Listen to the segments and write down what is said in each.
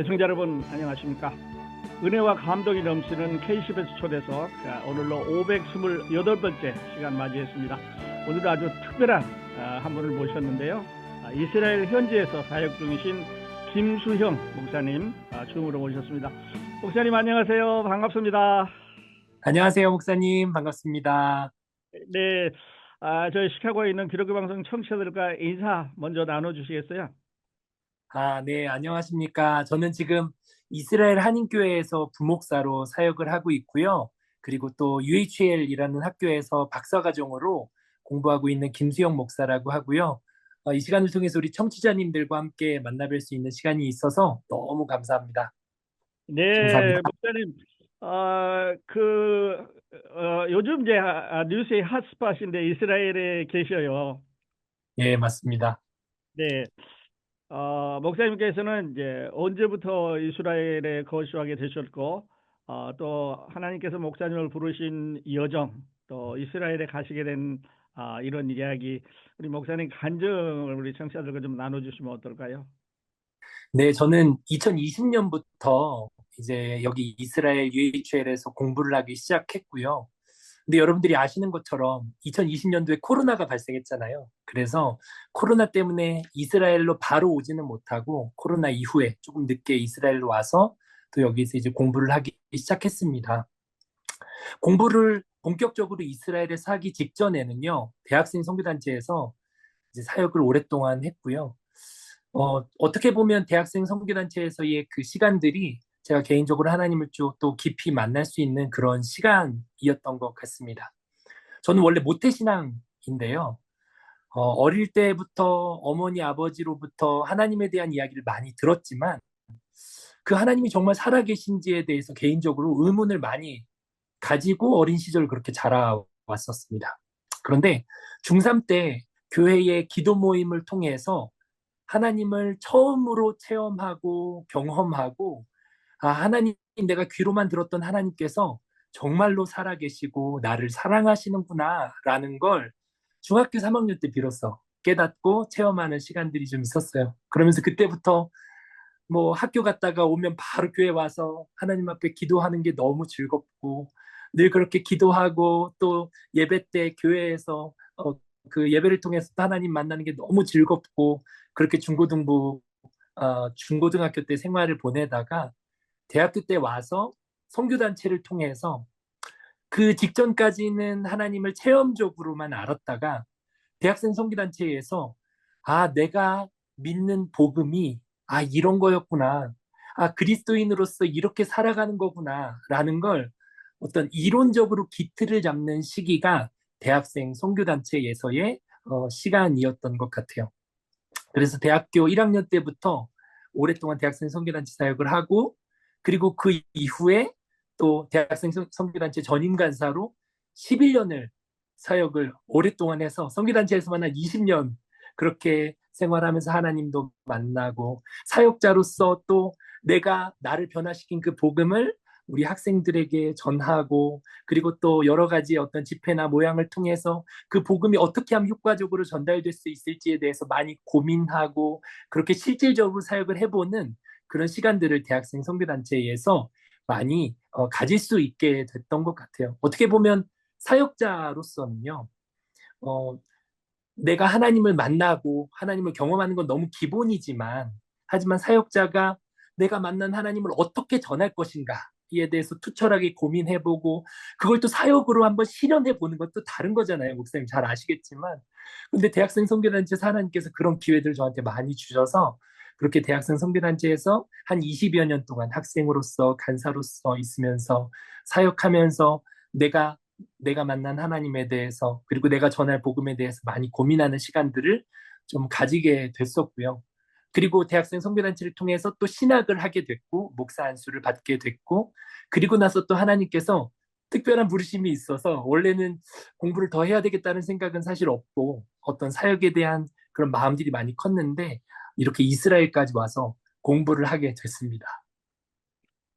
애청자 여러분 안녕하십니까. 은혜와 감동이 넘치는 KCBS 초대석 오늘로 528번째 시간 맞이했습니다. 오늘은 아주 특별한 한 분을 모셨는데요. 이스라엘 현지에서 사역 중이신 김수형 목사님 줌으로 모셨습니다. 목사님 안녕하세요. 반갑습니다. 안녕하세요, 목사님. 반갑습니다. 네, 저희 시카고에 있는 기독교 방송 청취자들과 인사 먼저 나눠주시겠어요? 네, 안녕하십니까. 저는 지금 이스라엘 한인교회에서 부목사로 사역을 하고 있고요. 그리고 또 UHL이라는 학교에서 박사과정으로 공부하고 있는 김수영 목사라고 하고요. 이 시간을 통해서 우리 청취자님들과 함께 만나뵐 수 있는 시간이 있어서 너무 감사합니다. 네, 감사합니다. 목사님, 요즘 이제 뉴스의 핫스팟인데 이스라엘에 계셔요. 예, 맞습니다. 네, 목사님께서는 이제 언제부터 이스라엘에 거주하게 되셨고, 또 하나님께서 목사님을 부르신 여정, 또 이스라엘에 가시게 된 이런 이야기, 우리 목사님 간증을 우리 청취자들과 좀 나눠주시면 어떨까요? 네, 저는 2020년부터 이제 여기 이스라엘 UHL에서 공부를 하기 시작했고요. 근데 여러분들이 아시는 것처럼 2020년도에 코로나가 발생했잖아요. 그래서 코로나 때문에 이스라엘로 바로 오지는 못하고 코로나 이후에 조금 늦게 이스라엘로 와서 또 여기서 이제 공부를 하기 시작했습니다. 공부를 본격적으로 이스라엘에 하기 직전에는요, 대학생 선교단체에서 이제 사역을 오랫동안 했고요. 어떻게 보면 대학생 선교단체에서의 그 시간들이 제가 개인적으로 하나님을 좀 또 깊이 만날 수 있는 그런 시간이었던 것 같습니다. 저는 원래 모태신앙인데요. 어릴 때부터 어머니, 아버지로부터 하나님에 대한 이야기를 많이 들었지만 그 하나님이 정말 살아계신지에 대해서 개인적으로 의문을 많이 가지고 어린 시절 그렇게 자라왔었습니다. 그런데 중3 때 교회의 기도 모임을 통해서 하나님을 처음으로 체험하고 경험하고 하나님, 내가 귀로만 들었던 하나님께서 정말로 살아계시고 나를 사랑하시는구나 라는 걸 중학교 3학년 때 비로소 깨닫고 체험하는 시간들이 좀 있었어요. 그러면서 그때부터 뭐 학교 갔다가 오면 바로 교회 와서 하나님 앞에 기도하는 게 너무 즐겁고 늘 그렇게 기도하고 또 예배 때 교회에서 그 예배를 통해서 하나님 만나는 게 너무 즐겁고 그렇게 중고등학교 때 생활을 보내다가 대학교 때 와서 선교단체를 통해서 그 직전까지는 하나님을 체험적으로만 알았다가 대학생 선교단체에서 내가 믿는 복음이 이런 거였구나. 그리스도인으로서 이렇게 살아가는 거구나라는 걸 어떤 이론적으로 기틀을 잡는 시기가 대학생 선교단체에서의 시간이었던 것 같아요. 그래서 대학교 1학년 때부터 오랫동안 대학생 선교단체 사역을 하고 그리고 그 이후에 또 대학생 선교단체 전임 간사로 11년을 사역을 오랫동안 해서 선교단체에서만 한 20년 그렇게 생활하면서 하나님도 만나고 사역자로서 또 내가 나를 변화시킨 그 복음을 우리 학생들에게 전하고 그리고 또 여러 가지 어떤 집회나 모양을 통해서 그 복음이 어떻게 하면 효과적으로 전달될 수 있을지에 대해서 많이 고민하고 그렇게 실질적으로 사역을 해보는 그런 시간들을 대학생 선교단체에서 많이 가질 수 있게 됐던 것 같아요. 어떻게 보면 사역자로서는요, 어, 내가 하나님을 만나고 하나님을 경험하는 건 너무 기본이지만, 하지만 사역자가 내가 만난 하나님을 어떻게 전할 것인가에 대해서 투철하게 고민해보고, 그걸 또 사역으로 한번 실현해보는 것도 다른 거잖아요. 목사님 잘 아시겠지만. 근데 대학생 선교단체에서 하나님께서 그런 기회들을 저한테 많이 주셔서, 그렇게 대학생 선교단체에서 한 20여 년 동안 학생으로서, 간사로서 있으면서, 사역하면서 내가 만난 하나님에 대해서 그리고 내가 전할 복음에 대해서 많이 고민하는 시간들을 좀 가지게 됐었고요. 그리고 대학생 선교단체를 통해서 또 신학을 하게 됐고 목사 안수를 받게 됐고 그리고 나서 또 하나님께서 특별한 부르심이 있어서 원래는 공부를 더 해야 되겠다는 생각은 사실 없고 어떤 사역에 대한 그런 마음들이 많이 컸는데 이렇게 이스라엘까지 와서 공부를 하게 됐습니다.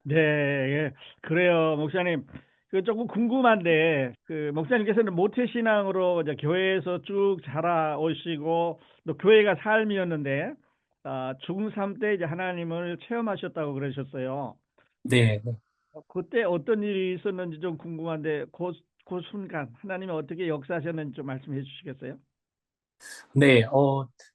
네, 예, 그래요, 목사님. 그 조금 궁금한데, 그 목사님께서는 모태신앙으로 이제 교회에서 쭉 자라오시고, 또 교회가 삶이었는데, 중3 때 이제 하나님을 체험하셨다고 그러셨어요. 네. 그때 어떤 일이 있었는지 좀 궁금한데, 그 순간 하나님이 어떻게 역사하셨는지 좀 말씀해 주시겠어요? 네,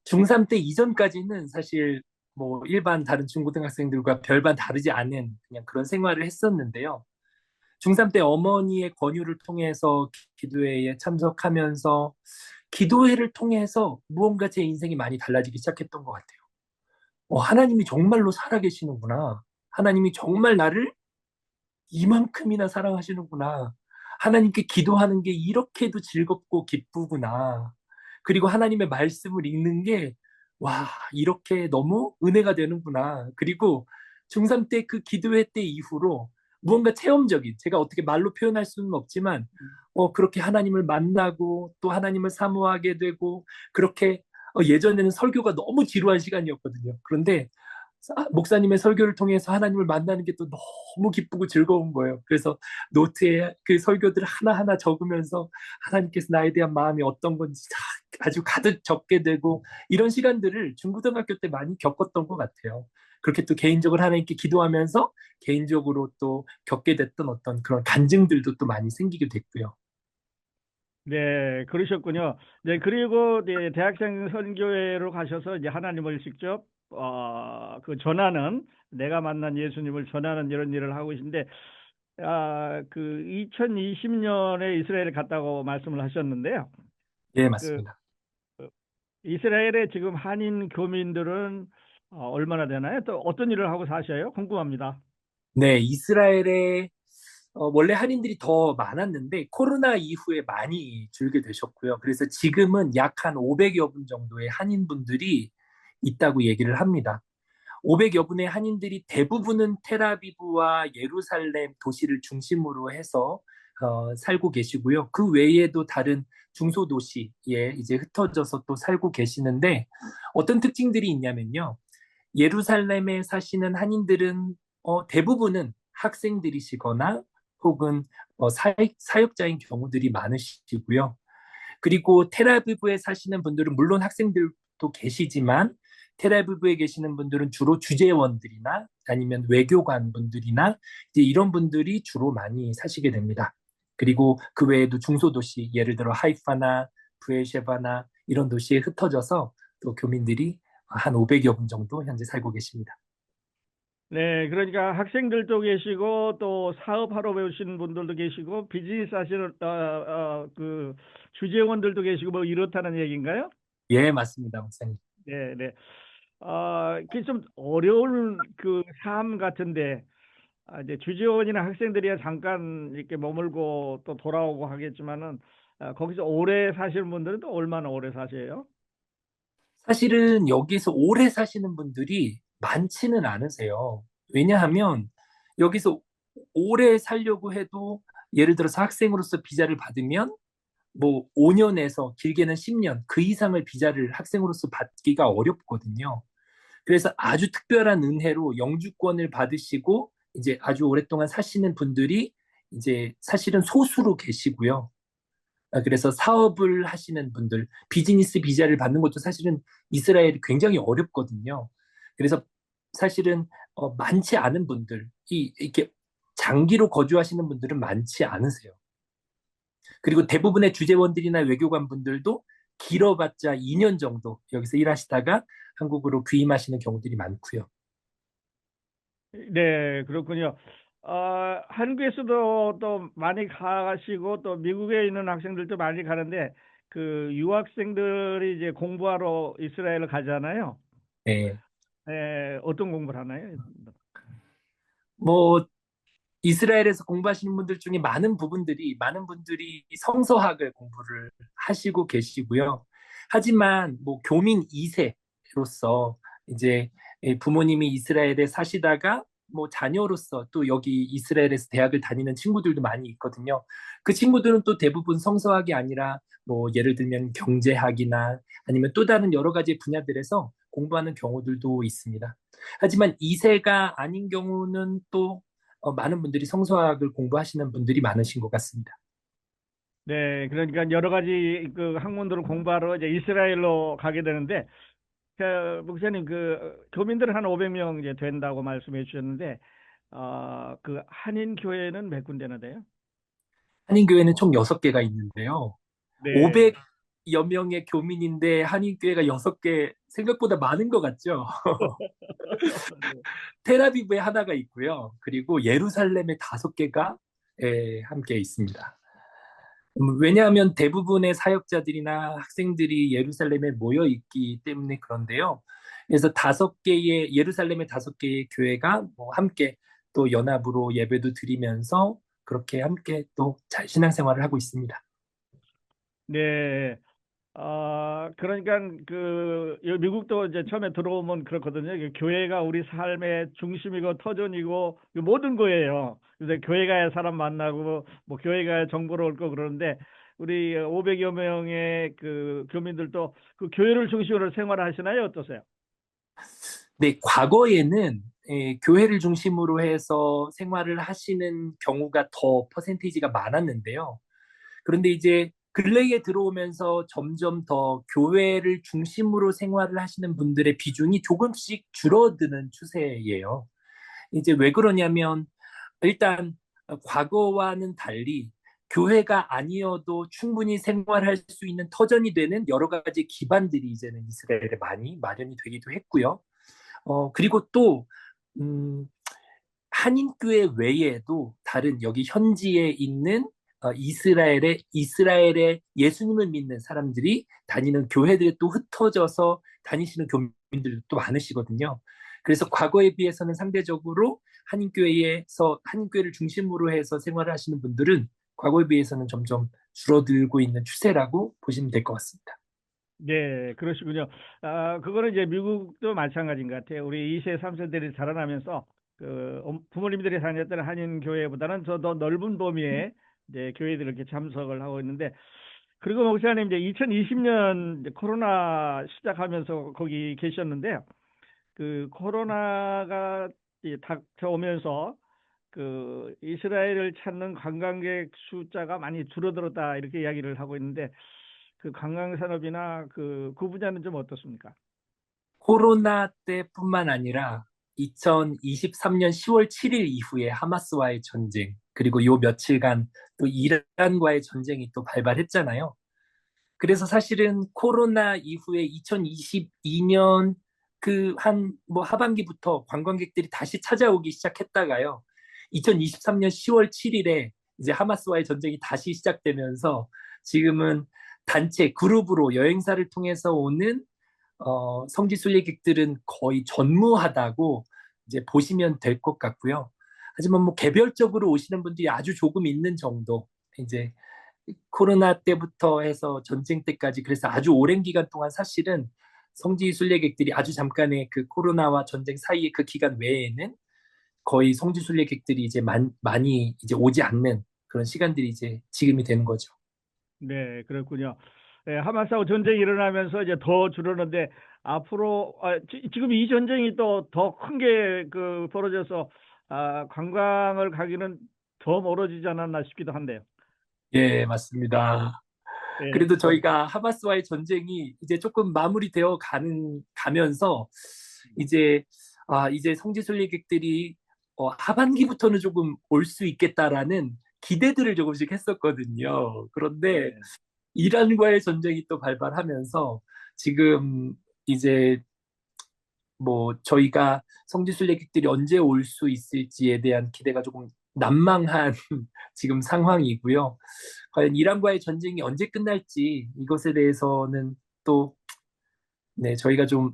중3 때 이전까지는 사실 뭐 일반 다른 중고등학생들과 별반 다르지 않은 그냥 그런 생활을 했었는데요. 중3 때 어머니의 권유를 통해서 기도회에 참석하면서 기도회를 통해서 무언가 제 인생이 많이 달라지기 시작했던 것 같아요. 하나님이 정말로 살아계시는구나. 하나님이 정말 나를 이만큼이나 사랑하시는구나. 하나님께 기도하는 게 이렇게도 즐겁고 기쁘구나. 그리고 하나님의 말씀을 읽는 게, 와, 이렇게 너무 은혜가 되는구나. 그리고 중3 때 그 기도회 때 이후로 무언가 체험적인, 제가 어떻게 말로 표현할 수는 없지만, 그렇게 하나님을 만나고 또 하나님을 사모하게 되고, 그렇게 예전에는 설교가 너무 지루한 시간이었거든요. 그런데 목사님의 설교를 통해서 하나님을 만나는 게 또 너무 기쁘고 즐거운 거예요. 그래서 노트에 그 설교들을 하나하나 적으면서 하나님께서 나에 대한 마음이 어떤 건지 아주 가득 적게 되고 이런 시간들을 중고등학교 때 많이 겪었던 것 같아요. 그렇게 또 개인적으로 하나님께 기도하면서 개인적으로 또 겪게 됐던 어떤 그런 간증들도 또 많이 생기게 됐고요. 네, 그러셨군요. 네, 그리고 이제 대학생 선교회로 가셔서 이제 하나님을 직접 그 전하는, 내가 만난 예수님을 전하는 이런 일을 하고 계신데, 그 2020년에 이스라엘 갔다고 말씀을 하셨는데요. 예, 그 맞습니다. 이스라엘의 지금 한인 교민들은 얼마나 되나요? 또 어떤 일을 하고 사셔요? 궁금합니다. 네, 이스라엘에 원래 한인들이 더 많았는데 코로나 이후에 많이 줄게 되셨고요. 그래서 지금은 약 한 500여 분 정도의 한인분들이 있다고 얘기를 합니다. 500여 분의 한인들이 대부분은 텔아비브와 예루살렘 도시를 중심으로 해서 살고 계시고요. 그 외에도 다른 중소도시에 이제 흩어져서 또 살고 계시는데 어떤 특징들이 있냐면요. 예루살렘에 사시는 한인들은 대부분은 학생들이시거나 혹은 사역자인 경우들이 많으시고요. 그리고 텔아비브에 사시는 분들은 물론 학생들도 계시지만 텔아비브에 계시는 분들은 주로 주재원들이나 아니면 외교관 분들이나 이제 이런 분들이 주로 많이 사시게 됩니다. 그리고 그 외에도 중소도시 예를 들어 하이파나 브에셰바나 이런 도시에 흩어져서 또 교민들이 한 500여 분 정도 현재 살고 계십니다. 네, 그러니까 학생들도 계시고 또 사업하러 배우시는 분들도 계시고 비즈니스 하시는 그 주재원들도 계시고 뭐 이렇다는 얘기인가요? 예, 맞습니다, 목사님. 네, 네. 그게 좀 어려운 그 삶 같은데, 이제 주재원이나 학생들이야 잠깐 이렇게 머물고 또 돌아오고 하겠지만은, 거기서 오래 사시는 분들은 또 얼마나 오래 사세요? 사실은 여기서 오래 사시는 분들이 많지는 않으세요. 왜냐하면 여기서 오래 살려고 해도 예를 들어서 학생으로서 비자를 받으면 뭐 5년에서 길게는 10년 그 이상을 비자를 학생으로서 받기가 어렵거든요. 그래서 아주 특별한 은혜로 영주권을 받으시고 이제 아주 오랫동안 사시는 분들이 이제 사실은 소수로 계시고요. 그래서 사업을 하시는 분들, 비즈니스 비자를 받는 것도 사실은 이스라엘이 굉장히 어렵거든요. 그래서 사실은 많지 않은 분들이 이렇게 장기로 거주하시는 분들은 많지 않으세요. 그리고 대부분의 주재원들이나 외교관 분들도 길어봤자 2년 정도 여기서 일하시다가 한국으로 귀임하시는 경우들이 많고요. 네, 그렇군요. 한국에서도 또 많이 가시고 또 미국에 있는 학생들도 많이 가는데, 그 유학생들이 이제 공부하러 이스라엘을 가잖아요. 네. 어떤 공부를 하나요? 뭐 이스라엘에서 공부하시는 분들 중에 많은 분들이 성서학을 공부를 하시고 계시고요. 하지만 뭐 교민 2세로서 이제 부모님이 이스라엘에 사시다가 뭐 자녀로서 또 여기 이스라엘에서 대학을 다니는 친구들도 많이 있거든요. 그 친구들은 또 대부분 성서학이 아니라 뭐 예를 들면 경제학이나 아니면 또 다른 여러 가지 분야들에서 공부하는 경우들도 있습니다. 하지만 2세가 아닌 경우는 또 많은 분들이 성서학을 공부하시는 분들이 많으신 것 같습니다. 네, 그러니까 여러 가지 그 학문들을 공부하러 이제 이스라엘로 가게 되는데, 목사님, 교민들은 한 500명 이제 된다고 말씀해 주셨는데, 그 한인 교회는 몇 군데나 돼요? 한인교회는 총 6개가 있는데요. 네. 500여 명의 교민인데 한인교회가 6개 생각보다 많은 것 같죠? 텔아비브에 하나가 있고요. 그리고 예루살렘에 5개가 함께 있습니다. 왜냐하면 대부분의 사역자들이나 학생들이 예루살렘에 모여 있기 때문에 그런데요. 그래서 5개의 예루살렘의 5개의 교회가 뭐 함께 또 연합으로 예배도 드리면서 그렇게 함께 또 잘 신앙생활을 하고 있습니다. 네. 그러니까 미국도 이제 처음에 들어오면 그렇거든요. 교회가 우리 삶의 중심이고 터전이고 그 모든 거예요. 그래서 교회 가야 사람 만나고 뭐 교회 가야 정보를 얻고 그러는데 우리 500여 명의 그 교민들도 그 교회를 중심으로 생활하시나요? 어떠세요? 네, 과거에는 교회를 중심으로 해서 생활을 하시는 경우가 더 퍼센테이지가 많았는데요. 그런데 이제 근래에 들어오면서 점점 더 교회를 중심으로 생활을 하시는 분들의 비중이 조금씩 줄어드는 추세예요. 이제 왜 그러냐면 일단 과거와는 달리 교회가 아니어도 충분히 생활할 수 있는 터전이 되는 여러 가지 기반들이 이제는 이스라엘에 많이 마련이 되기도 했고요. 그리고 또 음, 한인교회 외에도 다른 여기 현지에 있는 이스라엘의 예수님을 믿는 사람들이 다니는 교회들에 또 흩어져서 다니시는 교민들도 또 많으시거든요. 그래서 과거에 비해서는 상대적으로 한인교회를 중심으로 해서 생활을 하시는 분들은 과거에 비해서는 점점 줄어들고 있는 추세라고 보시면 될 것 같습니다. 네, 그러시군요. 그거는 이제 미국도 마찬가지인 것 같아요. 우리 2세, 3세들이 자라나면서 부모님들이 다녔던 한인 교회보다는 더 넓은 범위의 이제 교회들 이렇게 참석을 하고 있는데, 그리고 목사님 이제 2020년 코로나 시작하면서 거기 계셨는데요. 그 코로나가 닥쳐오면서 그 이스라엘을 찾는 관광객 숫자가 많이 줄어들었다 이렇게 이야기를 하고 있는데 그 관광 산업이나 그 분야는 좀 어떻습니까? 코로나 때뿐만 아니라 2023년 10월 7일 이후에 하마스와의 전쟁, 그리고 요 며칠간 또 이란과의 전쟁이 또 발발했잖아요. 그래서 사실은 코로나 이후에 2022년 뭐 하반기부터 관광객들이 다시 찾아오기 시작했다가요. 2023년 10월 7일에 이제 하마스와의 전쟁이 다시 시작되면서 지금은 단체 그룹으로 여행사를 통해서 오는 성지 순례객들은 거의 전무하다고 이제 보시면 될 것 같고요. 하지만 뭐 개별적으로 오시는 분들이 아주 조금 있는 정도, 이제 코로나 때부터 해서 전쟁 때까지 그래서 아주 오랜 기간 동안 사실은 성지 순례객들이 아주 잠깐의 그 코로나와 전쟁 사이의 그 기간 외에는 거의 성지 순례객들이 이제 많이 이제 오지 않는 그런 시간들이 이제 지금이 되는 거죠. 네, 그렇군요. 예, 하마스하고 전쟁이 일어나면서 이제 더 줄었는데 앞으로 지금 이 전쟁이 또 더 큰 게 벌어져서 관광을 가기는 더 멀어지지 않았나 싶기도 한데요. 예, 맞습니다. 예, 그래도 저희가 하마스와의 전쟁이 이제 조금 마무리되어 가면서 이제 이제 성지 순례객들이 하반기부터는 조금 올 수 있겠다라는 기대들을 조금씩 했었거든요. 그런데 네, 이란과의 전쟁이 또 발발하면서 지금 이제 뭐 저희가 성지 순례객들이 언제 올 수 있을지에 대한 기대가 조금 난망한 지금 상황이고요. 과연 이란과의 전쟁이 언제 끝날지 이것에 대해서는 또 네, 저희가 좀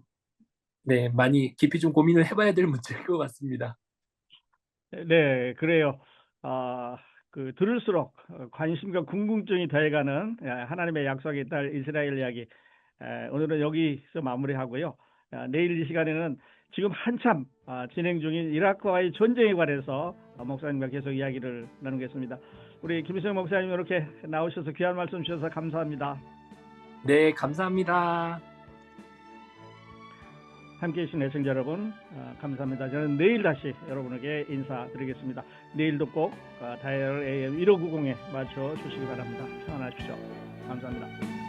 네, 많이 깊이 좀 고민을 해봐야 될 문제인 것 같습니다. 네, 그래요. 아, 들을수록 관심과 궁금증이 더해가는 하나님의 약속에 딸 이스라엘 이야기. 오늘은 여기서 마무리하고요. 내일 이 시간에는 지금 한참 진행 중인 이라크와의 전쟁에 관해서 목사님과 계속 이야기를 나누겠습니다. 우리 김희성 목사님 이렇게 나오셔서 귀한 말씀 주셔서 감사합니다. 네, 감사합니다. 함께해 주신 애청자 여러분 감사합니다. 저는 내일 다시 여러분에게 인사드리겠습니다. 내일도 꼭 다이얼 AM 1590에 맞춰 주시기 바랍니다. 평안하십시오. 감사합니다.